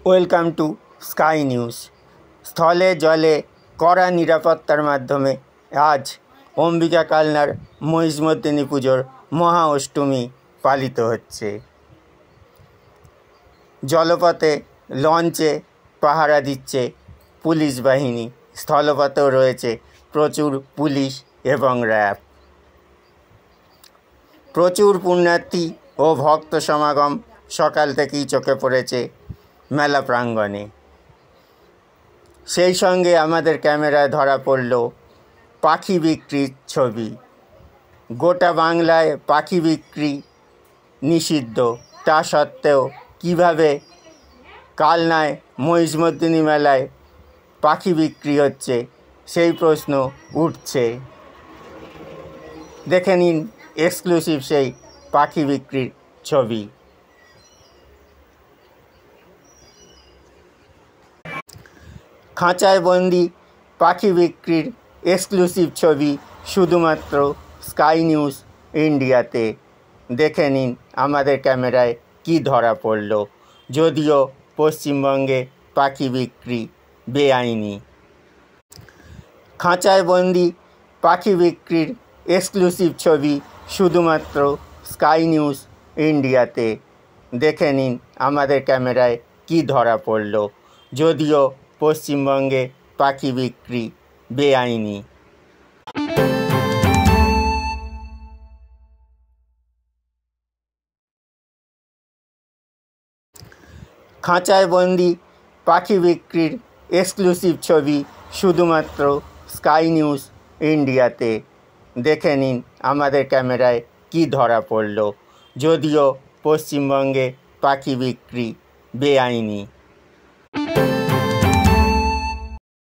Welcome to sky news. স্থলে জলে কড়া নিরাপত্তার মাধ্যমে আজ অম্বিকা কালনার মহিষমর্দিনী পুজোর মহা অষ্টমী পালিত হচ্ছে। জলপথে লঞ্চে পাহারা দিচ্ছে পুলিশ বাহিনী, স্থলপথেও রয়েছে প্রচুর পুলিশ এবং র্যাব। প্রচুর পুণ্যার্থী ও ভক্ত সমাগম সকাল থেকেই চোখে পড়েছে মেলা প্রাঙ্গণে। সেই সঙ্গে আমাদের ক্যামেরায় ধরা পড়ল পাখি বিক্রির ছবি। গোটা বাংলায় পাখি বিক্রি নিষিদ্ধ, তা সত্ত্বেও কীভাবে কালনায় মহিষমর্দিনী মেলায় পাখি বিক্রি হচ্ছে সেই প্রশ্ন উঠছে। দেখে নিন এক্সক্লুসিভ সেই পাখি বিক্রির ছবি। খাঁচায় বন্দি পাখি বিক্রির এক্সক্লুসিভ ছবি শুধুমাত্র স্কাই নিউজ ইন্ডিয়াতে। দেখে নিন আমাদের ক্যামেরায় কি ধরা পড়ল। যদিও পশ্চিমবঙ্গে পাখি বিক্রি বেআইনি। খাঁচায় বন্দি পাখি বিক্রির এক্সক্লুসিভ ছবি শুধুমাত্র স্কাই নিউজ ইন্ডিয়াতে। দেখে নিন আমাদের ক্যামেরায় কি ধরা পড়ল। যদিও পশ্চিমবঙ্গে পাখি বিক্রি বেআইনি। খাঁচায় বন্দি পাখি বিক্রির এক্সক্লুসিভ ছবি শুধুমাত্র স্কাই নিউজ ইন্ডিয়াতে। দেখে নিন আমাদের ক্যামেরায় কি ধরা পড়ল। যদিও পশ্চিমবঙ্গে পাখি বিক্রি বেআইনি।